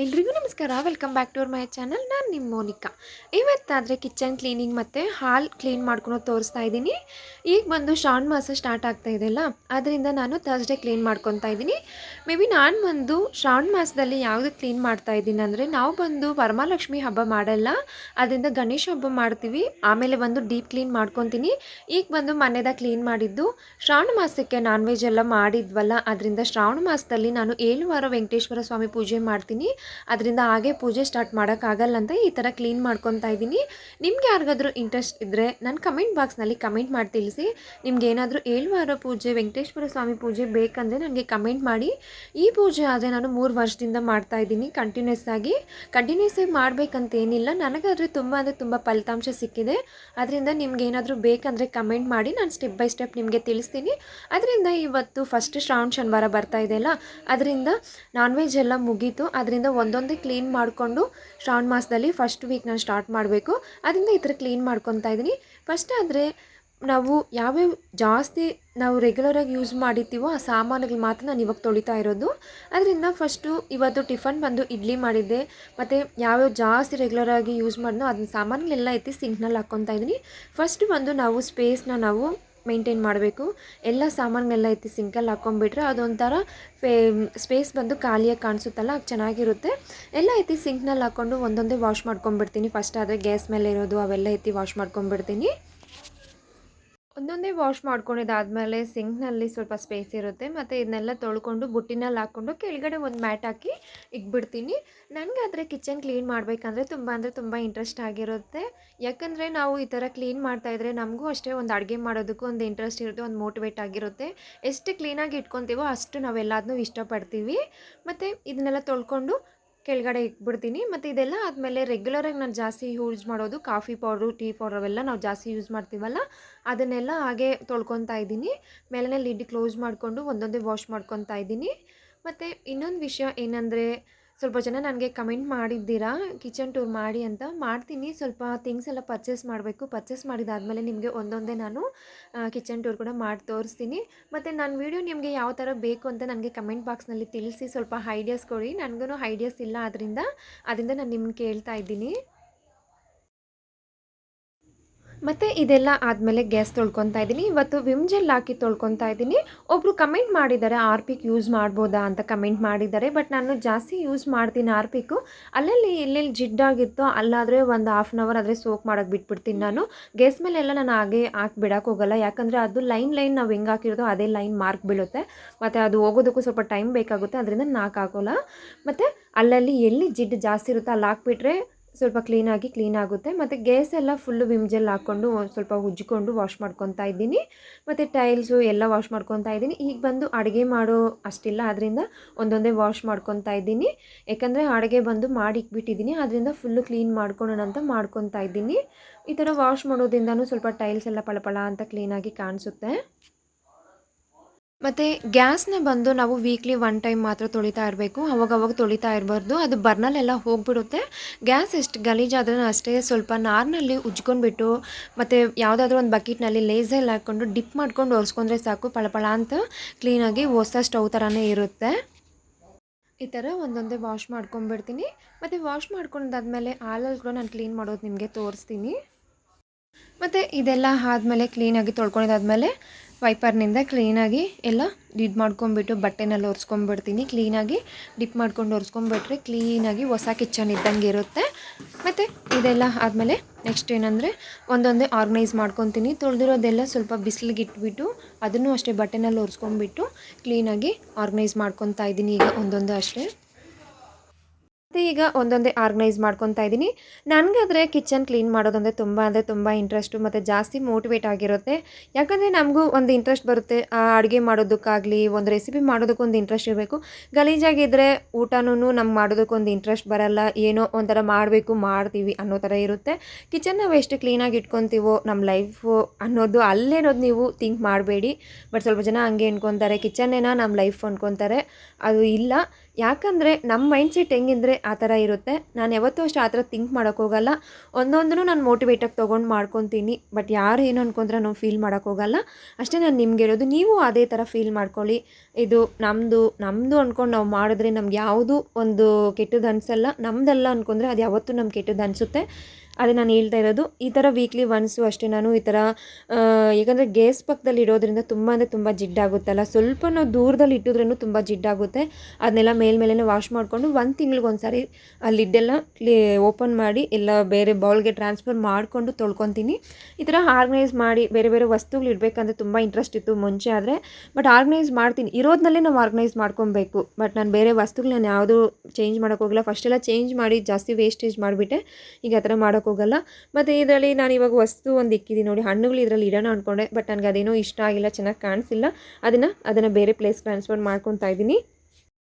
ಎಲ್ರಿಗೂ ನಮಸ್ಕಾರ. Welcome back to my channel. ನಾನು ನಿಮ್ಮ ಮೋನಿಕಾ. ಇವತ್ತಾದರೆ ಕಿಚನ್ ಕ್ಲೀನಿಂಗ್ ಮತ್ತು ಹಾಲ್ ಕ್ಲೀನ್ ಮಾಡ್ಕೊಳೋದು ತೋರಿಸ್ತಾ ಇದ್ದೀನಿ. ಈಗ ಬಂದು ಶ್ರಾವಣ ಮಾಸ ಸ್ಟಾರ್ಟ್ ಆಗ್ತಾ ಇದೆಯಲ್ಲ, ಅದರಿಂದ ನಾನು ಥರ್ಸ್ಡೇ ಕ್ಲೀನ್ ಮಾಡ್ಕೊತಾ ಇದ್ದೀನಿ. ಮೇ ಬಿ ನಾನು ಬಂದು ಶ್ರಾವಣ ಮಾಸದಲ್ಲಿ ಯಾವುದಕ್ಕೆ ಕ್ಲೀನ್ ಮಾಡ್ತಾ ಇದ್ದೀನಿ ಅಂದರೆ, ನಾವು ಬಂದು ವರಮಹಾಲಕ್ಷ್ಮಿ ಹಬ್ಬ ಮಾಡಲ್ಲ, ಅದರಿಂದ ಗಣೇಶ ಹಬ್ಬ ಮಾಡ್ತೀವಿ. ಆಮೇಲೆ ಬಂದು ಡೀಪ್ ಕ್ಲೀನ್ ಮಾಡ್ಕೊತೀನಿ. ಈಗ ಬಂದು ಮನೆದಾಗ ಕ್ಲೀನ್ ಮಾಡಿದ್ದು ಶ್ರಾವಣ ಮಾಸಕ್ಕೆ ನಾನ್ ವೆಜ್ ಎಲ್ಲ ಮಾಡಿದ್ವಲ್ಲ, ಅದರಿಂದ ಶ್ರಾವಣ ಮಾಸದಲ್ಲಿ ನಾನು 7 ವಾರ ವೆಂಕಟೇಶ್ವರ ಸ್ವಾಮಿ ಪೂಜೆ ಮಾಡ್ತೀನಿ. ಅದರಿಂದ ಹಾಗೆ ಪೂಜೆ ಸ್ಟಾರ್ಟ್ ಮಾಡೋಕ್ಕಾಗಲ್ಲ ಅಂತ ಈ ಥರ ಕ್ಲೀನ್ ಮಾಡ್ಕೊತಾ ಇದ್ದೀನಿ. ನಿಮ್ಗೆ ಯಾರಿಗಾದ್ರೂ ಇಂಟ್ರೆಸ್ಟ್ ಇದ್ದರೆ ನನ್ನ ಕಮೆಂಟ್ ಬಾಕ್ಸ್ನಲ್ಲಿ ಕಮೆಂಟ್ ಮಾಡಿ ತಿಳಿಸಿ. ನಿಮ್ಗೆ ಏನಾದರೂ 7 ವಾರ ಪೂಜೆ ವೆಂಕಟೇಶ್ವರ ಸ್ವಾಮಿ ಪೂಜೆ ಬೇಕಂದರೆ ನನಗೆ ಕಮೆಂಟ್ ಮಾಡಿ. ಈ ಪೂಜೆ ಆದರೆ ನಾನು 3 ವರ್ಷದಿಂದ ಮಾಡ್ತಾ ಇದ್ದೀನಿ ಕಂಟಿನ್ಯೂಸ್ ಆಗಿ ಮಾಡಬೇಕಂತ ಏನಿಲ್ಲ. ನನಗಾದರೆ ತುಂಬ ಫಲಿತಾಂಶ ಸಿಕ್ಕಿದೆ. ಅದರಿಂದ ನಿಮ್ಗೆ ಏನಾದರೂ ಬೇಕಂದರೆ ಕಮೆಂಟ್ ಮಾಡಿ, ನಾನು ಸ್ಟೆಪ್ ಬೈ ಸ್ಟೆಪ್ ನಿಮಗೆ ತಿಳಿಸ್ತೀನಿ. ಅದರಿಂದ ಇವತ್ತು ಫಸ್ಟ್ ಶ್ರಾವಣ ಶನಿವಾರ ಬರ್ತಾ ಇದೆಯಲ್ಲ, ಅದರಿಂದ ನಾನ್ ವೆಜ್ ಎಲ್ಲ ಮುಗೀತು. ಅದರಿಂದ ಒಂದೊಂದೇ ಕ್ಲೀನ್ ಮಾಡಿಕೊಂಡು ಶ್ರಾವಣ ಮಾಸದಲ್ಲಿ ಫಸ್ಟ್ ವೀಕ್ ನಾನು ಸ್ಟಾರ್ಟ್ ಮಾಡಬೇಕು. ಅದರಿಂದ ಈ ಥರ ಕ್ಲೀನ್ ಮಾಡ್ಕೊತಾ ಇದ್ದೀನಿ. ಫಸ್ಟ್ ಆದರೆ ನಾವು ಯಾವ್ಯಾವ ಜಾಸ್ತಿ ನಾವು ರೆಗ್ಯುಲರಾಗಿ ಯೂಸ್ ಮಾಡಿರ್ತೀವೋ ಆ ಸಾಮಾನುಗಳು ಮಾತ್ರ ನಾನು ಇವಾಗ ತೊಳಿತಾ ಇರೋದು. ಅದರಿಂದ ಫಸ್ಟು ಇವತ್ತು ಟಿಫನ್ ಬಂದು ಇಡ್ಲಿ ಮಾಡಿದ್ದೆ, ಮತ್ತು ಯಾವ್ಯಾವ ಜಾಸ್ತಿ ರೆಗ್ಯುಲರಾಗಿ ಯೂಸ್ ಮಾಡಿದ್ನೋ ಅದನ್ನ ಸಾಮಾನುಗಳೆಲ್ಲ ಎತ್ತಿ ಸಿಂಕ್ನಲ್ಲಿ ಹಾಕ್ಕೊತಾ ಇದ್ದೀನಿ. ಫಸ್ಟ್ ಬಂದು ನಾವು ಸ್ಪೇಸ್ನ ನಾವು ಮೇಂಟೈನ್ ಮಾಡಬೇಕು. ಎಲ್ಲ ಸಾಮಾನುಗಳೆಲ್ಲ ಎತ್ತಿ ಸಿಂಕಲ್ಲಿ ಹಾಕ್ಕೊಂಡ್ಬಿಟ್ರೆ ಅದೊಂಥರ ಸ್ಪೇಸ್ ಬಂದು ಖಾಲಿಯಾಗಿ ಕಾಣಿಸುತ್ತಲ್ಲ, ಅದು ಚೆನ್ನಾಗಿರುತ್ತೆ. ಎಲ್ಲ ಎತ್ತಿ ಸಿಂಕ್ನಲ್ಲಿ ಹಾಕ್ಕೊಂಡು ಒಂದೊಂದೇ ವಾಶ್ ಮಾಡ್ಕೊಂಡ್ಬಿಡ್ತೀನಿ. ಫಸ್ಟ್ ಆದರೆ ಗ್ಯಾಸ್ ಮೇಲೆ ಇರೋದು ಅವೆಲ್ಲ ಎತ್ತಿ ವಾಶ್ ಮಾಡ್ಕೊಂಡ್ಬಿಡ್ತೀನಿ. ಒಂದೊಂದೇ ವಾಶ್ ಮಾಡ್ಕೊಂಡಿದ್ದಾದಮೇಲೆ ಸಿಂಕ್ನಲ್ಲಿ ಸ್ವಲ್ಪ ಸ್ಪೇಸ್ ಇರುತ್ತೆ, ಮತ್ತು ಇದನ್ನೆಲ್ಲ ತೊಳ್ಕೊಂಡು ಬುಟ್ಟಿನಲ್ಲಿ ಹಾಕ್ಕೊಂಡು ಕೆಳಗಡೆ ಒಂದು ಮ್ಯಾಟ್ ಹಾಕಿ ಇಟ್ಬಿಡ್ತೀನಿ. ನನಗಾದರೆ ಕಿಚನ್ ಕ್ಲೀನ್ ಮಾಡಬೇಕಂದ್ರೆ ತುಂಬ ಇಂಟ್ರೆಸ್ಟ್ ಆಗಿರುತ್ತೆ. ಯಾಕಂದರೆ ನಾವು ಈ ಥರ ಕ್ಲೀನ್ ಮಾಡ್ತಾಯಿದ್ರೆ ನಮಗೂ ಅಷ್ಟೇ ಒಂದು ಅಡುಗೆ ಮಾಡೋದಕ್ಕೂ ಒಂದು ಇಂಟ್ರೆಸ್ಟ್ ಇರುತ್ತೆ, ಒಂದು ಮೋಟಿವೇಟ್ ಆಗಿರುತ್ತೆ. ಎಷ್ಟು ಕ್ಲೀನಾಗಿ ಇಟ್ಕೊತೀವೋ ಅಷ್ಟು ನಾವೆಲ್ಲದನ್ನೂ ಇಷ್ಟಪಡ್ತೀವಿ. ಮತ್ತು ಇದನ್ನೆಲ್ಲ ತೊಳ್ಕೊಂಡು ಕೆಳಗಡೆ ಇಟ್ಬಿಡ್ತೀನಿ. ಮತ್ತು ಇದೆಲ್ಲ ಆದಮೇಲೆ ರೆಗ್ಯುಲರಾಗಿ ನಾನು ಜಾಸ್ತಿ ಯೂಸ್ ಮಾಡೋದು ಕಾಫಿ ಪೌಡ್ರು, ಟೀ ಪೌಡ್ರ್ ಅವೆಲ್ಲ ನಾವು ಜಾಸ್ತಿ ಯೂಸ್ ಮಾಡ್ತೀವಲ್ಲ, ಅದನ್ನೆಲ್ಲ ಹಾಗೆ ತೊಳ್ಕೊತಾ ಇದ್ದೀನಿ. ಮೇಲೇ ಲಿಡ್ ಕ್ಲೋಸ್ ಮಾಡಿಕೊಂಡು ಒಂದೊಂದೇ ವಾಶ್ ಮಾಡ್ಕೊತಾ ಇದ್ದೀನಿ. ಮತ್ತು ಇನ್ನೊಂದು ವಿಷಯ ಏನಂದರೆ, ಸ್ವಲ್ಪ ಜನ ನನಗೆ ಕಮೆಂಟ್ ಮಾಡಿದ್ದೀರಾ ಕಿಚನ್ ಟೂರ್ ಮಾಡಿ ಅಂತ. ಮಾಡ್ತೀನಿ. ಸ್ವಲ್ಪ ಥಿಂಗ್ಸ್ ಎಲ್ಲ ಪರ್ಚೇಸ್ ಮಾಡಬೇಕು. ಪರ್ಚೇಸ್ ಮಾಡಿದಾದಮೇಲೆ ನಿಮಗೆ ಒಂದೊಂದೇ ನಾನು ಕಿಚನ್ ಟೂರ್ ಕೂಡ ಮಾಡಿ ತೋರಿಸ್ತೀನಿ. ಮತ್ತು ನನ್ನ ವೀಡಿಯೋ ನಿಮಗೆ ಯಾವ ಥರ ಬೇಕು ಅಂತ ನನಗೆ ಕಮೆಂಟ್ ಬಾಕ್ಸ್ನಲ್ಲಿ ತಿಳಿಸಿ, ಸ್ವಲ್ಪ ಐಡಿಯಾಸ್ ಕೊಡಿ. ನನಗೂ ಐಡಿಯಾಸ್ ಇಲ್ಲ, ಅದರಿಂದ ನಾನು ನಿಮ್ಗೆ ಕೇಳ್ತಾ ಇದ್ದೀನಿ. ಮತ್ತು ಇದೆಲ್ಲ ಆದಮೇಲೆ ಗ್ಯಾಸ್ ತೊಳ್ಕೊತಾ ಇದ್ದೀನಿ. ಇವತ್ತು ವಿಮ್ ಜೆಲ್ ಹಾಕಿ ತೊಳ್ಕೊತಾ ಇದ್ದೀನಿ. ಒಬ್ಬರು ಕಮೆಂಟ್ ಮಾಡಿದ್ದಾರೆ ಆರ್ಪಿಕ್ ಯೂಸ್ ಮಾಡ್ಬೋದಾ ಅಂತ ಕಮೆಂಟ್ ಮಾಡಿದ್ದಾರೆ. ಬಟ್ ನಾನು ಜಾಸ್ತಿ ಯೂಸ್ ಮಾಡ್ತೀನಿ ಆರ್ಪಿಕ್ಕು. ಅಲ್ಲಲ್ಲಿ ಎಲ್ಲೆಲ್ಲಿ ಜಿಡ್ಡಾಗಿತ್ತೋ ಅಲ್ಲಾದರೆ ಒಂದು ಹಾಫ್ ಆನ್ ಅವರ್ ಆದರೆ ಸೋಕ್ ಮಾಡೋಕ್ಕೆ ಬಿಟ್ಬಿಡ್ತೀನಿ ನಾನು. ಗ್ಯಾಸ್ ಮೇಲೆಲ್ಲ ನಾನು ಹಾಗೆ ಹಾಕಿ ಬಿಡೋಕ್ಕೆ ಹೋಗಲ್ಲ. ಯಾಕಂದರೆ ಅದು ಲೈನ್ ನಾವು ಹೆಂಗೆ ಹಾಕಿರೋದೋ ಅದೇ ಲೈನ್ ಮಾರ್ಕ್ ಬೀಳುತ್ತೆ. ಮತ್ತು ಅದು ಹೋಗೋದಕ್ಕೂ ಸ್ವಲ್ಪ ಟೈಮ್ ಬೇಕಾಗುತ್ತೆ. ಅದರಿಂದ ನಾನು ಹಾಕೋಲ್ಲ. ಮತ್ತು ಅಲ್ಲಲ್ಲಿ ಎಲ್ಲಿ ಜಿಡ್ಡು ಜಾಸ್ತಿ ಇರುತ್ತೋ ಅಲ್ಲಿ ಹಾಕ್ಬಿಟ್ರೆ ಸ್ವಲ್ಪ ಕ್ಲೀನ್ ಆಗುತ್ತೆ. ಮತ್ತು ಗ್ಯಾಸ್ ಎಲ್ಲ ಫುಲ್ಲು ವಿಮ್ ಜೆಲ್ ಹಾಕ್ಕೊಂಡು ಸ್ವಲ್ಪ ಉಜ್ಜಿಕೊಂಡು ವಾಶ್ ಮಾಡ್ಕೊತಾ ಇದ್ದೀನಿ. ಮತ್ತು ಟೈಲ್ಸು ಎಲ್ಲ ವಾಶ್ ಮಾಡ್ಕೊತಾ ಇದ್ದೀನಿ. ಈಗ ಬಂದು ಅಡುಗೆ ಮಾಡೋ ಅಷ್ಟಿಲ್ಲ, ಅದರಿಂದ ಒಂದೊಂದೇ ವಾಶ್ ಮಾಡ್ಕೊತಾ ಇದ್ದೀನಿ. ಯಾಕಂದರೆ ಅಡುಗೆ ಬಂದು ಮಾಡಿ ಇಟ್ಬಿಟ್ಟಿದ್ದೀನಿ, ಅದರಿಂದ ಫುಲ್ಲು ಕ್ಲೀನ್ ಮಾಡ್ಕೊಳ್ಳೋಣ ಅಂತ ಮಾಡ್ಕೊತಾ ಇದ್ದೀನಿ. ಈ ಥರ ವಾಶ್ ಮಾಡೋದ್ರಿಂದನೂ ಸ್ವಲ್ಪ ಟೈಲ್ಸ್ ಎಲ್ಲ ಪಳಪಳ ಅಂತ ಕ್ಲೀನಾಗಿ ಕಾಣಿಸುತ್ತೆ. ಮತ್ತು ಗ್ಯಾಸ್ನ ಬಂದು ನಾವು ವೀಕ್ಲಿ 1 ಟೈಮ್ ಮಾತ್ರ ತೊಳಿತಾ ಇರಬೇಕು. ಅವಾಗವಾಗ ತೊಳಿತಾ ಇರಬಾರ್ದು, ಅದು ಬರ್ನಲ್ಲೆಲ್ಲ ಹೋಗಿಬಿಡುತ್ತೆ. ಗ್ಯಾಸ್ ಎಷ್ಟು ಗಲೀಜಾದ್ರೂ ಅಷ್ಟೇ ಸ್ವಲ್ಪ ನಾರಿನಲ್ಲಿ ಉಜ್ಕೊಂಡ್ಬಿಟ್ಟು, ಮತ್ತು ಯಾವುದಾದ್ರೂ ಒಂದು ಬಕೆಟ್ನಲ್ಲಿ ಲೇಸಲ್ಲಿ ಹಾಕ್ಕೊಂಡು ಡಿಪ್ ಮಾಡ್ಕೊಂಡು ಒರೆಸ್ಕೊಂಡ್ರೆ ಸಾಕು, ಪಳಪಳ ಅಂತ ಕ್ಲೀನಾಗಿ ಹೊಸ ಸ್ಟವ್ ಥರನೇ ಇರುತ್ತೆ. ಈ ಥರ ಒಂದೊಂದೇ ವಾಶ್ ಮಾಡ್ಕೊಂಡ್ಬಿಡ್ತೀನಿ. ಮತ್ತು ವಾಶ್ ಮಾಡ್ಕೊಂಡಾದ್ಮೇಲೆ ಹಾಲಲ್ಲಿ ಕೂಡ ನಾನು ಕ್ಲೀನ್ ಮಾಡೋದು ನಿಮಗೆ ತೋರಿಸ್ತೀನಿ. ಮತ್ತು ಇದೆಲ್ಲ ಆದಮೇಲೆ ಕ್ಲೀನಾಗಿ ತೊಳ್ಕೊಂಡಿದ್ದಾದಮೇಲೆ ವೈಪರ್ನಿಂದ ಕ್ಲೀನಾಗಿ ಎಲ್ಲ ಡಿಪ್ ಮಾಡ್ಕೊಂಬಿಟ್ಟು ಬಟ್ಟೆನಲ್ಲಿ ಒರೆಸ್ಕೊಂಬಿಡ್ತೀನಿ. ಕ್ಲೀನಾಗಿ ಡಿಪ್ ಮಾಡ್ಕೊಂಡು ಒರೆಸ್ಕೊಂಬಿಟ್ರೆ ಕ್ಲೀನಾಗಿ ಹೊಸ ಕಿಚನ್ ಇದ್ದಂಗೆ ಇರುತ್ತೆ. ಮತ್ತು ಇದೆಲ್ಲ ಆದಮೇಲೆ ನೆಕ್ಸ್ಟ್ ಏನಂದರೆ ಒಂದೊಂದೇ ಆರ್ಗನೈಸ್ ಮಾಡ್ಕೊತೀನಿ. ತೊಳೆದಿರೋದೆಲ್ಲ ಸ್ವಲ್ಪ ಬಿಸಿಲಿಗೆ ಇಟ್ಬಿಟ್ಟು ಅದನ್ನು ಅಷ್ಟೇ ಬಟ್ಟೆನಲ್ಲಿ ಒರೆಸ್ಕೊಂಬಿಟ್ಟು ಕ್ಲೀನಾಗಿ ಆರ್ಗನೈಸ್ ಮಾಡ್ಕೊತಾ ಇದ್ದೀನಿ. ಈಗ ಒಂದೊಂದೇ ಅಷ್ಟೇ. ಮತ್ತು ಈಗ ಒಂದೊಂದೇ ಆರ್ಗನೈಸ್ ಮಾಡ್ಕೊತಾ ಇದ್ದೀನಿ. ನನಗಾದರೆ ಕಿಚನ್ ಕ್ಲೀನ್ ಮಾಡೋದಂದರೆ ತುಂಬ ಇಂಟ್ರೆಸ್ಟು, ಮತ್ತು ಜಾಸ್ತಿ ಮೋಟಿವೇಟ್ ಆಗಿರುತ್ತೆ. ಯಾಕಂದರೆ ನಮಗೂ ಒಂದು ಇಂಟ್ರೆಸ್ಟ್ ಬರುತ್ತೆ. ಅಡುಗೆ ಮಾಡೋದಕ್ಕಾಗಲಿ ಒಂದು ರೆಸಿಪಿ ಮಾಡೋದಕ್ಕೊಂದು ಇಂಟ್ರೆಸ್ಟ್ ಇರಬೇಕು. ಗಲೀಜಾಗಿದ್ದರೆ ಊಟನೂ ನಮ್ಗೆ ಮಾಡೋದಕ್ಕೊಂದು ಇಂಟ್ರೆಸ್ಟ್ ಬರಲ್ಲ. ಏನೋ ಒಂಥರ ಮಾಡ್ತೀವಿ ಅನ್ನೋ ಥರ ಇರುತ್ತೆ. ಕಿಚನ್ ನಾವು ಎಷ್ಟು ಕ್ಲೀನಾಗಿ ಇಟ್ಕೊತೀವೋ ನಮ್ಮ ಲೈಫು ಅನ್ನೋದು ಅಲ್ಲೇನೋದು ನೀವು ಥಿಂಕ್ ಮಾಡಬೇಡಿ. ಬಟ್ ಸ್ವಲ್ಪ ಜನ ಹಂಗೆ ಅಂದ್ಕೊತಾರೆ, ಕಿಚನ್ನೇನ ನಮ್ಮ ಲೈಫ್ ಅಂದ್ಕೊತಾರೆ. ಅದು ಇಲ್ಲ. ಯಾಕಂದರೆ ನಮ್ಮ ಮೈಂಡ್ಸೆಟ್ ಹೆಂಗಿದ್ರೆ ಆ ಥರ ಇರುತ್ತೆ. ನಾನು ಯಾವತ್ತೂ ಅಷ್ಟೇ ಆ ಥರ ಥಿಂಕ್ ಮಾಡೋಕ್ಕೋಗಲ್ಲ. ಒಂದೊಂದನ್ನು ನಾನು ಮೋಟಿವೇಟಾಗಿ ತೊಗೊಂಡು ಮಾಡ್ಕೊತೀನಿ. ಬಟ್ ಯಾರು ಏನು ಅನ್ಕೊಂಡ್ರೆ ನಾವು ಫೀಲ್ ಮಾಡೋಕ್ಕೋಗಲ್ಲ. ಅಷ್ಟೇ ನಾನು ನಿಮ್ಗೆ ಹೇಳೋದು, ನೀವು ಅದೇ ಥರ ಫೀಲ್ ಮಾಡ್ಕೊಳ್ಳಿ. ಇದು ನಮ್ಮದು ಅಂದ್ಕೊಂಡು ನಾವು ಮಾಡಿದ್ರೆ ನಮ್ಗೆ ಯಾವುದೂ ಒಂದು ಕೆಟ್ಟದ್ದು ಅನಿಸಲ್ಲ. ನಮ್ಮದಲ್ಲ ಅಂದ್ಕೊಂಡ್ರೆ ಅದು ಯಾವತ್ತೂ ನಮ್ಗೆ ಕೆಟ್ಟದ್ದು ಅನಿಸುತ್ತೆ. ಅದೇ ನಾನು ಹೇಳ್ತಾ ಇರೋದು. ಈ ಥರ ವೀಕ್ಲಿ ಒನ್ಸು ಅಷ್ಟೇ ನಾನು ಈ ಥರ ಯಾಕಂದರೆ ಗ್ಯಾಸ್ ಪಕ್ಕದಲ್ಲಿ ಇಡೋದ್ರಿಂದ ತುಂಬ ಅಂದರೆ ತುಂಬ ಜಿಡ್ಡಾಗುತ್ತಲ್ಲ, ಸ್ವಲ್ಪ ನಾವು ದೂರದಲ್ಲಿ ಇಟ್ಟಿದ್ರೂ ತುಂಬ ಜಿಡ್ಡಾಗುತ್ತೆ. ಅದನ್ನೆಲ್ಲ ಮೇಲ್ಮೇಲೆ ವಾಶ್ ಮಾಡಿಕೊಂಡು 1 ತಿಂಗ್ಳಿಗೆ ಸಾರಿ ಆ ಲಿಡ್ಡೆಲ್ಲ ಓಪನ್ ಮಾಡಿ ಎಲ್ಲ ಬೇರೆ ಬೌಲ್ಗೆ ಟ್ರಾನ್ಸ್ಫರ್ ಮಾಡಿಕೊಂಡು ತೊಳ್ಕೊತೀನಿ. ಈ ಥರ ಆರ್ಗನೈಸ್ ಮಾಡಿ ಬೇರೆ ಬೇರೆ ವಸ್ತುಗಳು ಇಡಬೇಕಂದ್ರೆ ತುಂಬ ಇಂಟ್ರೆಸ್ಟ್ ಇತ್ತು ಮುಂಚೆ. ಆದರೆ ಬಟ್ ಆರ್ಗನೈಸ್ ಮಾಡ್ತೀನಿ, ಇರೋದನ್ನಲ್ಲೇ ನಾವು ಆರ್ಗನೈಸ್ ಮಾಡ್ಕೊಬೇಕು. ಬಟ್ ನಾನು ಬೇರೆ ವಸ್ತುಗಳು ನಾನು ಯಾವುದೂ ಚೇಂಜ್ ಮಾಡೋಕ್ಕೋಗಲ್ಲ. ಫಸ್ಟೆಲ್ಲ ಚೇಂಜ್ ಮಾಡಿ ಜಾಸ್ತಿ ವೇಸ್ಟೇಜ್ ಮಾಡಿಬಿಟ್ಟೆ. ಈಗ ಆ ಥರ ಹೋಗಲ್ಲ. ಮತ್ತು ಇದರಲ್ಲಿ ನಾನು ಇವಾಗ ವಸ್ತು ಒಂದು ಇಕ್ಕಿದ್ದೀನಿ ನೋಡಿ, ಹಣ್ಣುಗಳು ಇದರಲ್ಲಿ ಇಡೋಣ ಅಂದ್ಕೊಂಡೆ. ಬಟ್ ನನಗೆ ಅದೇನೋ ಇಷ್ಟ ಆಗಿಲ್ಲ, ಚೆನ್ನಾಗಿ ಕಾಣಿಸಿಲ್ಲ. ಅದನ್ನು ಬೇರೆ ಪ್ಲೇಸ್ ಟ್ರಾನ್ಸ್ಫರ್ ಮಾಡ್ಕೊತಾ ಇದ್ದೀನಿ.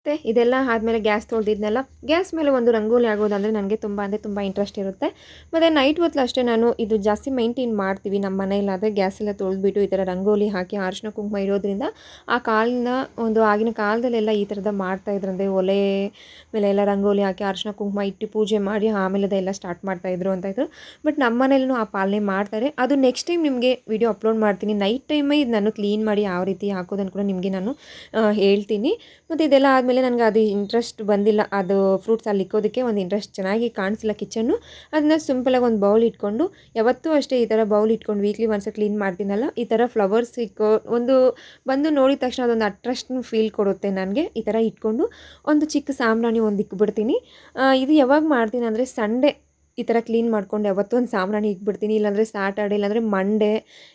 ಮತ್ತು ಇದೆಲ್ಲ ಆದಮೇಲೆ ಗ್ಯಾಸ್ ತೊಳೆದಿದ್ನೆಲ್ಲ ಗ್ಯಾಸ್ ಮೇಲೆ ಒಂದು ರಂಗೋಲಿ ಆಗೋದಂದರೆ ನನಗೆ ತುಂಬ ಅಂದರೆ ತುಂಬ ಇಂಟ್ರೆಸ್ಟ್ ಇರುತ್ತೆ. ಮತ್ತು ನೈಟ್ ಹೊತ್ತು ಅಷ್ಟೇ ನಾನು ಇದು ಜಾಸ್ತಿ ಮೈಂಟೈನ್ ಮಾಡ್ತೀವಿ ನಮ್ಮ ಮನೆಯಲ್ಲಾದರೆ. ಗ್ಯಾಸೆಲ್ಲ ತೊಳೆದ್ಬಿಟ್ಟು ಈ ಥರ ರಂಗೋಲಿ ಹಾಕಿ ಅರಿಶಿನ ಕುಂಕುಮ ಇರೋದ್ರಿಂದ ಆ ಕಾಲದ ಒಂದು ಆಗಿನ ಕಾಲದಲ್ಲೆಲ್ಲ ಈ ಥರದ ಮಾಡ್ತಾಯಿದ್ರಂದರೆ ಒಲೆ ಮೇಲೆ ಎಲ್ಲ ರಂಗೋಲಿ ಹಾಕಿ ಅರಿಶಿನ ಕುಂಕುಮ ಇಟ್ಟು ಪೂಜೆ ಮಾಡಿ ಆಮೇಲೆ ಅದೆಲ್ಲ ಸ್ಟಾರ್ಟ್ ಮಾಡ್ತಾಯಿದ್ರು ಅಂತಾಯಿದ್ರು. ಬಟ್ ನಮ್ಮ ಮನೇಲೂ ಆ ಪಾಲನೆ ಮಾಡ್ತಾರೆ. ಅದು ನೆಕ್ಸ್ಟ್ ಟೈಮ್ ನಿಮಗೆ ವಿಡಿಯೋ ಅಪ್ಲೋಡ್ ಮಾಡ್ತೀನಿ. ನೈಟ್ ಟೈಮೇ ಇದು ನಾನು ಕ್ಲೀನ್ ಮಾಡಿ ಯಾವ ರೀತಿ ಹಾಕೋದನ್ನು ಕೂಡ ನಿಮಗೆ ನಾನು ಹೇಳ್ತೀನಿ. ಮತ್ತು ಇದೆಲ್ಲ ಆದಮೇಲೆ ನನಗೆ ಅದು ಇಂಟ್ರೆಸ್ಟ್ ಬಂದಿಲ್ಲ. ಅದು ಫ್ರೂಟ್ಸ್ ಅಲ್ಲಿ ಇಕ್ಕೋದಕ್ಕೆ ಒಂದು ಇಂಟ್ರೆಸ್ಟ್ ಚೆನ್ನಾಗಿ ಕಾಣಿಸಿಲ್ಲ ಕಿಚನ್ನು. ಅದನ್ನ ಸಿಂಪಲಾಗಿ ಒಂದು ಬೌಲ್ ಇಟ್ಕೊಂಡು, ಯಾವತ್ತೂ ಅಷ್ಟೇ ಈ ಥರ ಬೌಲ್ ಇಟ್ಕೊಂಡು ವೀಕ್ಲಿ ಒನ್ಸ್ ಕ್ಲೀನ್ ಮಾಡ್ತೀನಲ್ಲ, ಈ ಥರ ಫ್ಲವರ್ಸ್ ಇಕ್ಕೋ ಒಂದು ಬಂದು ನೋಡಿದ ತಕ್ಷಣ ಅದೊಂದು ಅಟ್ರಾಕ್ಷನ್ ಫೀಲ್ ಕೊಡುತ್ತೆ ನನಗೆ. ಈ ಥರ ಇಟ್ಕೊಂಡು ಒಂದು ಚಿಕ್ಕ ಸಾಂಬ್ರಾಣಿ ಒಂದು ಇಕ್ಬಿಡ್ತೀನಿ. ಇದು ಯಾವಾಗ ಮಾಡ್ತೀನಿ ಅಂದರೆ ಸಂಡೇ ಈ ಥರ ಕ್ಲೀನ್ ಮಾಡ್ಕೊಂಡು ಯಾವತ್ತೂ ಒಂದು ಸಾಂಬ್ರಾಣಿ ಇಕ್ಬಿಡ್ತೀನಿ. ಇಲ್ಲಾಂದರೆ ಸ್ಯಾಟರ್ಡೆ ಇಲ್ಲಾಂದರೆ ಮಂಡೇ.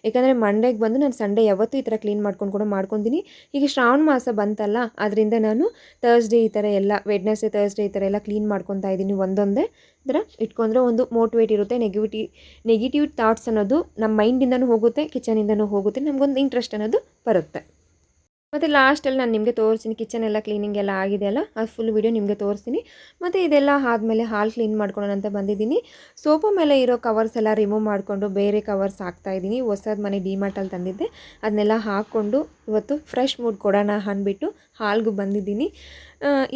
ಯಾಕಂದರೆ ಮಂಡೇಗೆ ಬಂದು ನಾನು ಸಂಡೇ ಯಾವತ್ತೂ ಈ ಥರ ಕ್ಲೀನ್ ಮಾಡ್ಕೊಂಡು ಕೂಡ ಮಾಡ್ಕೊತೀನಿ. ಈಗ ಶ್ರಾವಣ ಮಾಸ ಬಂತಲ್ಲ, ಅದರಿಂದ ನಾನು ಥರ್ಸ್ಡೇ ಈ ಥರ ಎಲ್ಲ ವೆಡ್ನೆಸ್ಡೇ ಥರ್ಸ್ಡೇ ಈ ಥರ ಎಲ್ಲ ಕ್ಲೀನ್ ಮಾಡ್ಕೊತಾ ಇದ್ದೀನಿ. ಒಂದೊಂದೇ ಈ ಥರ ಇಟ್ಕೊಂಡ್ರೆ ಒಂದು ಮೋಟಿವೇಟ್ ಇರುತ್ತೆ. ನೆಗೆಟಿವ್ ಥಾಟ್ಸ್ ಅನ್ನೋದು ನಮ್ಮ ಮೈಂಡಿಂದನೂ ಹೋಗುತ್ತೆ, ಕಿಚನಿಂದನೂ ಹೋಗುತ್ತೆ. ನಮಗೊಂದು ಇಂಟ್ರೆಸ್ಟ್ ಅನ್ನೋದು ಬರುತ್ತೆ. ಮತ್ತು ಲಾಸ್ಟಲ್ಲಿ ನಾನು ನಿಮಗೆ ತೋರಿಸ್ತೀನಿ ಕಿಚನ್ ಎಲ್ಲ ಕ್ಲೀನಿಂಗ್ ಎಲ್ಲ ಆಗಿದೆಯಲ್ಲ, ಅದು ಫುಲ್ ವೀಡಿಯೋ ನಿಮಗೆ ತೋರಿಸ್ತೀನಿ. ಮತ್ತು ಇದೆಲ್ಲ ಆದಮೇಲೆ ಹಾಲು ಕ್ಲೀನ್ ಮಾಡ್ಕೊಳ್ಳೋಣ ಅಂತ ಬಂದಿದ್ದೀನಿ. ಸೋಫಾ ಮೇಲೆ ಇರೋ ಕವರ್ಸ್ ಎಲ್ಲ ರಿಮೂವ್ ಮಾಡಿಕೊಂಡು ಬೇರೆ ಕವರ್ಸ್ ಹಾಕ್ತಾಯಿದ್ದೀನಿ. ಹೊಸದು ಮನೆ ಡಿಮಾರ್ಟಲ್ಲಿ ತಂದಿದ್ದೆ, ಅದನ್ನೆಲ್ಲ ಹಾಕ್ಕೊಂಡು ಇವತ್ತು ಫ್ರೆಶ್ ಮೂಡ್ ಕೊಡೋಣ ಅಂದ್ಬಿಟ್ಟು ಹಾಲ್ಗೂ ಬಂದಿದ್ದೀನಿ.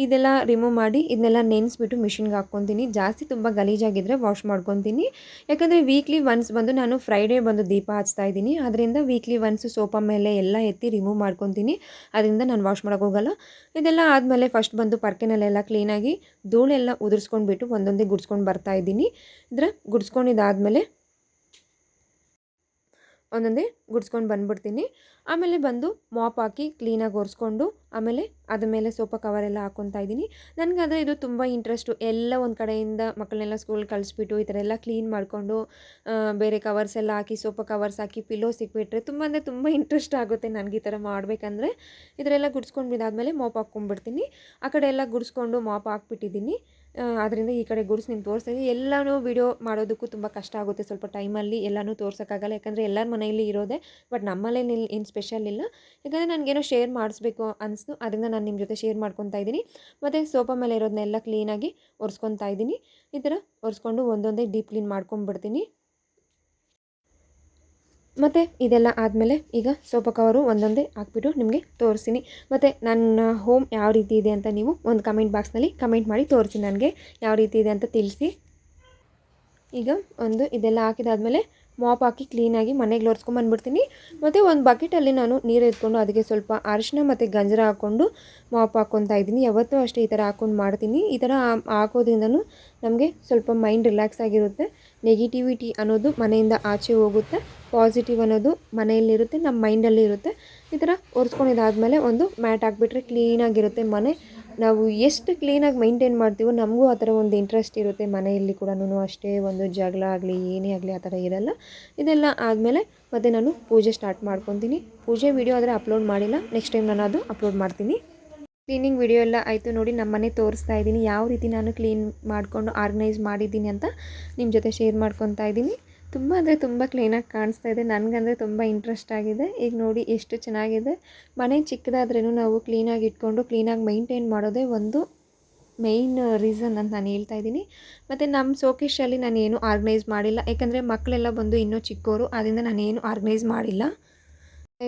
ಇದೆಲ್ಲ ರಿಮೂವ್ ಮಾಡಿ ಇದನ್ನೆಲ್ಲ ನೆನೆಸ್ಬಿಟ್ಟು ಮಿಷಿನ್ಗೆ ಹಾಕ್ಕೊತೀನಿ. ಜಾಸ್ತಿ ತುಂಬ ಗಲೀಜಾಗಿದ್ದರೆ ವಾಶ್ ಮಾಡ್ಕೊತೀನಿ. ಯಾಕಂದರೆ ವೀಕ್ಲಿ ಒನ್ಸ್ ಬಂದು ನಾನು ಫ್ರೈಡೇ ಬಂದು ದೀಪ ಹಚ್ತಾ ಇದ್ದೀನಿ. ಅದರಿಂದ ವೀಕ್ಲಿ ಒನ್ಸ್ ಸೋಫಾ ಮೇಲೆ ಎಲ್ಲ ಎತ್ತಿ ರಿಮೂವ್ ಮಾಡ್ಕೊತೀನಿ. ಅದರಿಂದ ನಾನು ವಾಶ್ ಮಾಡೋಕ್ಕೋಗಲ್ಲ. ಇದೆಲ್ಲ ಆದಮೇಲೆ ಫಸ್ಟ್ ಬಂದು ಪರ್ಕೆನಲ್ಲೆಲ್ಲ ಕ್ಲೀನಾಗಿ ಧೂಳೆಲ್ಲ ಉದುರಿಸ್ಕೊಂಡ್ಬಿಟ್ಟು ಒಂದೊಂದೇ ಗುಡಿಸ್ಕೊಂಡು ಬರ್ತಾಯಿದ್ದೀನಿ. ಇದರ ಗುಡಿಸ್ಕೊಂಡಿದ್ದಾದಮೇಲೆ ಒಂದೊಂದೇ ಗುಡಿಸ್ಕೊಂಡು ಬಂದುಬಿಡ್ತೀನಿ. ಆಮೇಲೆ ಬಂದು ಮಾಪ್ ಹಾಕಿ ಕ್ಲೀನಾಗಿ ಒರೆಸ್ಕೊಂಡು ಆಮೇಲೆ ಅದ್ರ ಮೇಲೆ ಸೋಫಾ ಕವರೆಲ್ಲ ಹಾಕ್ಕೊತಾ ಇದ್ದೀನಿ. ನನಗಾದರೆ ಇದು ತುಂಬ ಇಂಟ್ರೆಸ್ಟು. ಎಲ್ಲ ಒಂದು ಕಡೆಯಿಂದ ಮಕ್ಕಳನ್ನೆಲ್ಲ ಸ್ಕೂಲ್ ಕಳಿಸ್ಬಿಟ್ಟು ಈ ಥರ ಎಲ್ಲ ಕ್ಲೀನ್ ಮಾಡಿಕೊಂಡು ಬೇರೆ ಕವರ್ಸ್ ಎಲ್ಲ ಹಾಕಿ ಸೋಫಾ ಕವರ್ಸ್ ಹಾಕಿ ಪಿಲ್ಲೋಸ್ ಇಕ್ಬಿಟ್ರೆ ತುಂಬ ಅಂದರೆ ತುಂಬ ಇಂಟ್ರೆಸ್ಟ್ ಆಗುತ್ತೆ ನನಗೆ ಈ ಥರ ಮಾಡಬೇಕಂದ್ರೆ. ಈ ಥರ ಎಲ್ಲ ಗುಡಿಸ್ಕೊಂಡು ಬಿದ್ದಾದಮೇಲೆ ಮಾಪ್ ಹಾಕ್ಕೊಂಡ್ಬಿಡ್ತೀನಿ. ಆ ಕಡೆ ಎಲ್ಲ ಗುಡಿಸ್ಕೊಂಡು ಮಾಪ್ ಹಾಕ್ಬಿಟ್ಟಿದ್ದೀನಿ. ಅದರಿಂದ ಈ ಕಡೆ ಗುಡಿಸಿ ನಿಮ್ಗೆ ತೋರಿಸ್ತಾಯಿದ್ದೀನಿ. ಎಲ್ಲನೂ ವಿಡಿಯೋ ಮಾಡೋದಕ್ಕೂ ತುಂಬ ಕಷ್ಟ ಆಗುತ್ತೆ ಸ್ವಲ್ಪ ಟೈಮಲ್ಲಿ. ಎಲ್ಲನೂ ತೋರ್ಸೋಕ್ಕಾಗಲ್ಲ, ಯಾಕಂದರೆ ಎಲ್ಲರ ಮನೆಯಲ್ಲಿ ಇರೋದೆ. ಬಟ್ ನಮ್ಮ ಮನೇಲಿ ಏನು ಸ್ಪೆಷಲ್ ಇಲ್ಲ. ಯಾಕಂದರೆ ನನಗೇನೋ ಶೇರ್ ಮಾಡಿಸ್ಬೇಕು ಅನಿಸ್ತು, ಅದರಿಂದ ನಾನು ನಿಮ್ಮ ಜೊತೆ ಶೇರ್ ಮಾಡ್ಕೊತಾ ಇದ್ದೀನಿ. ಮತ್ತು ಸೋಫಾ ಮೇಲೆ ಇರೋದನ್ನೆಲ್ಲ ಕ್ಲೀನಾಗಿ ಒರೆಸ್ಕೊತಾ ಇದ್ದೀನಿ. ಈ ಥರ ಒರೆಸ್ಕೊಂಡು ಒಂದೊಂದೇ ಡೀಪ್ ಕ್ಲೀನ್ ಮಾಡ್ಕೊಂಡ್ಬಿಡ್ತೀನಿ. ಮತ್ತು ಇದೆಲ್ಲ ಆದಮೇಲೆ ಈಗ ಸೋಫಾ ಕವರು ಒಂದೊಂದೇ ಹಾಕ್ಬಿಟ್ಟು ನಿಮಗೆ ತೋರಿಸ್ತೀನಿ. ಮತ್ತು ನನ್ನ ಹೋಮ್ ಯಾವ ರೀತಿ ಇದೆ ಅಂತ ನೀವು ಒಂದು ಕಮೆಂಟ್ ಬಾಕ್ಸ್ನಲ್ಲಿ ಕಮೆಂಟ್ ಮಾಡಿ ತೋರಿಸಿ, ನನಗೆ ಯಾವ ರೀತಿ ಇದೆ ಅಂತ ತಿಳಿಸಿ. ಈಗ ಒಂದು ಇದೆಲ್ಲ ಹಾಕಿದಾದಮೇಲೆ ಮಾಪ್ ಹಾಕಿ ಕ್ಲೀನಾಗಿ ಮನೆಗೆ ಒರೆಸ್ಕೊಂಬಂದ್ಬಿಡ್ತೀನಿ. ಮತ್ತು ಒಂದು ಬಕೆಟಲ್ಲಿ ನಾನು ನೀರು ಎತ್ಕೊಂಡು ಅದಕ್ಕೆ ಸ್ವಲ್ಪ ಅರಿಶಿನ ಮತ್ತು ಗಂಜರ ಹಾಕ್ಕೊಂಡು ಮಾಪ್ ಹಾಕ್ಕೊತಾ ಇದ್ದೀನಿ. ಯಾವತ್ತೂ ಅಷ್ಟೇ ಈ ಥರ ಹಾಕ್ಕೊಂಡು ಮಾಡ್ತೀನಿ. ಈ ಥರ ಹಾಕೋದ್ರಿಂದನೂ ನಮಗೆ ಸ್ವಲ್ಪ ಮೈಂಡ್ ರಿಲ್ಯಾಕ್ಸ್ ಆಗಿರುತ್ತೆ. ನೆಗೆಟಿವಿಟಿ ಅನ್ನೋದು ಮನೆಯಿಂದ ಆಚೆ ಹೋಗುತ್ತೆ, ಪಾಸಿಟಿವ್ ಅನ್ನೋದು ಮನೆಯಲ್ಲಿರುತ್ತೆ, ನಮ್ಮ ಮೈಂಡಲ್ಲಿ ಇರುತ್ತೆ. ಈ ಥರ ಒರೆಸ್ಕೊಂಡಿದ್ದಾದಮೇಲೆ ಒಂದು ಮ್ಯಾಟ್ ಹಾಕ್ಬಿಟ್ರೆ ಕ್ಲೀನಾಗಿರುತ್ತೆ ಮನೆ. ನಾವು ಎಷ್ಟು ಕ್ಲೀನಾಗಿ ಮೈಂಟೈನ್ ಮಾಡ್ತೀವೋ ನಮಗೂ ಆ ಥರ ಒಂದು ಇಂಟ್ರೆಸ್ಟ್ ಇರುತ್ತೆ. ಮನೆಯಲ್ಲಿ ಕೂಡ ಅಷ್ಟೇ ಒಂದು ಜಗಳ ಆಗಲಿ ಏನೇ ಆಗಲಿ ಆ ಥರ ಇರಲ್ಲ. ಇದೆಲ್ಲ ಆದಮೇಲೆ ಮತ್ತೆ ನಾನು ಪೂಜೆ ಸ್ಟಾರ್ಟ್ ಮಾಡ್ಕೊತೀನಿ. ಪೂಜೆ ವಿಡಿಯೋ ಆದರೆ ಅಪ್ಲೋಡ್ ಮಾಡಿಲ್ಲ, ನೆಕ್ಸ್ಟ್ ಟೈಮ್ ನಾನು ಅದು ಅಪ್ಲೋಡ್ ಮಾಡ್ತೀನಿ. ಕ್ಲೀನಿಂಗ್ ವಿಡಿಯೋ ಎಲ್ಲ ಆಯಿತು ನೋಡಿ, ನಮ್ಮ ಮನೆ ತೋರಿಸ್ತಾ ಇದ್ದೀನಿ ಯಾವ ರೀತಿ ನಾನು ಕ್ಲೀನ್ ಮಾಡಿಕೊಂಡು ಆರ್ಗನೈಸ್ ಮಾಡಿದ್ದೀನಿ ಅಂತ ನಿಮ್ಮ ಜೊತೆ ಶೇರ್ ಮಾಡ್ಕೊತಾ ಇದ್ದೀನಿ. ತುಂಬ ಅಂದರೆ ತುಂಬ ಕ್ಲೀನಾಗಿ ಕಾಣಿಸ್ತಾ ಇದೆ. ನನಗಂದರೆ ತುಂಬ ಇಂಟ್ರೆಸ್ಟ್ ಆಗಿದೆ. ಈಗ ನೋಡಿ ಎಷ್ಟು ಚೆನ್ನಾಗಿದೆ. ಮನೆ ಚಿಕ್ಕದಾದ್ರೂ ನಾವು ಕ್ಲೀನಾಗಿ ಇಟ್ಕೊಂಡು ಕ್ಲೀನಾಗಿ ಮೈಂಟೈನ್ ಮಾಡೋದೇ ಒಂದು ಮೇಯ್ನ್ ರೀಸನ್ ಅಂತ ನಾನು ಹೇಳ್ತಾ ಇದ್ದೀನಿ. ಮತ್ತು ನಮ್ಮ ಶೋಕೇಶಲ್ಲಿ ನಾನೇನು ಆರ್ಗನೈಸ್ ಮಾಡಿಲ್ಲ, ಯಾಕಂದರೆ ಮಕ್ಕಳೆಲ್ಲ ಬಂದು ಇನ್ನೂ ಚಿಕ್ಕವರು, ಆದ್ದರಿಂದ ನಾನೇನು ಆರ್ಗನೈಸ್ ಮಾಡಿಲ್ಲ.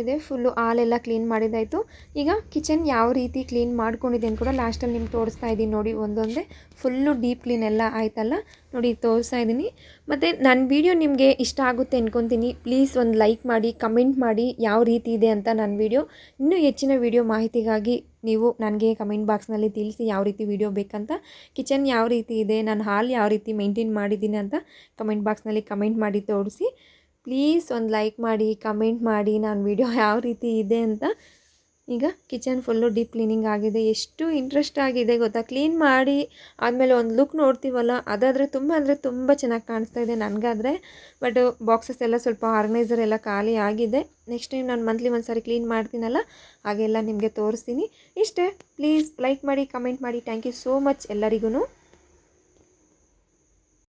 ಇದೆ ಫುಲ್ಲು ಹಾಲೆಲ್ಲ ಕ್ಲೀನ್ ಮಾಡಿದ್ದಾಯಿತು. ಈಗ ಕಿಚನ್ ಯಾವ ರೀತಿ ಕ್ಲೀನ್ ಮಾಡ್ಕೊಂಡಿದ್ದೀನಿ ಕೂಡ ಲಾಸ್ಟಲ್ಲಿ ನಿಮ್ಗೆ ತೋರಿಸ್ತಾ ಇದ್ದೀನಿ ನೋಡಿ. ಒಂದೊಂದೇ ಫುಲ್ಲು ಡೀಪ್ ಕ್ಲೀನ್ ಎಲ್ಲ ಆಯ್ತಲ್ಲ ನೋಡಿ, ತೋರಿಸ್ತಾ ಇದ್ದೀನಿ. ಮತ್ತು ನನ್ನ ವೀಡಿಯೋ ನಿಮಗೆ ಇಷ್ಟ ಆಗುತ್ತೆ ಅಂದ್ಕೊತೀನಿ. ಪ್ಲೀಸ್ ಒಂದು ಲೈಕ್ ಮಾಡಿ, ಕಮೆಂಟ್ ಮಾಡಿ ಯಾವ ರೀತಿ ಇದೆ ಅಂತ ನನ್ನ ವೀಡಿಯೋ. ಇನ್ನೂ ಹೆಚ್ಚಿನ ವೀಡಿಯೋ ಮಾಹಿತಿಗಾಗಿ ನೀವು ನನಗೆ ಕಮೆಂಟ್ ಬಾಕ್ಸ್ನಲ್ಲಿ ತಿಳಿಸಿ ಯಾವ ರೀತಿ ವೀಡಿಯೋ ಬೇಕಂತ. ಕಿಚನ್ ಯಾವ ರೀತಿ ಇದೆ, ನಾನು ಹಾಲ್ ಯಾವ ರೀತಿ ಮೇಂಟೈನ್ ಮಾಡಿದ್ದೀನಿ ಅಂತ ಕಮೆಂಟ್ ಬಾಕ್ಸ್ನಲ್ಲಿ ಕಮೆಂಟ್ ಮಾಡಿ ತೋರಿಸಿ. ಪ್ಲೀಸ್ ಒಂದು ಲೈಕ್ ಮಾಡಿ, ಕಮೆಂಟ್ ಮಾಡಿ ನನ್ನ ವೀಡಿಯೋ ಯಾವ ರೀತಿ ಇದೆ ಅಂತ. ಈಗ ಕಿಚನ್ ಫುಲ್ಲು ಡೀಪ್ ಕ್ಲೀನಿಂಗ್ ಆಗಿದೆ. ಎಷ್ಟು ಇಂಟ್ರೆಸ್ಟ್ ಆಗಿದೆ ಗೊತ್ತಾ, ಕ್ಲೀನ್ ಮಾಡಿ ಆದಮೇಲೆ ಒಂದು ಲುಕ್ ನೋಡ್ತೀವಲ್ಲ, ಅದಾದರೆ ತುಂಬ ಚೆನ್ನಾಗಿ ಕಾಣಿಸ್ತಾ ಇದೆ ನನಗಾದರೆ. ಬಟ್ ಬಾಕ್ಸಸ್ ಎಲ್ಲ ಸ್ವಲ್ಪ ಆರ್ಗನೈಸರ್ ಎಲ್ಲ ಖಾಲಿ ಆಗಿದೆ. ನೆಕ್ಸ್ಟ್ ಟೈಮ್ ನಾನು ಮಂತ್ಲಿ ಒಂದು ಸಾರಿ ಕ್ಲೀನ್ ಮಾಡ್ತೀನಲ್ಲ, ಹಾಗೆಲ್ಲ ನಿಮಗೆ ತೋರಿಸ್ತೀನಿ. ಇಷ್ಟೇ. ಪ್ಲೀಸ್ ಲೈಕ್ ಮಾಡಿ, ಕಮೆಂಟ್ ಮಾಡಿ. ಥ್ಯಾಂಕ್ ಯು ಸೋ ಮಚ್ ಎಲ್ಲರಿಗೂ.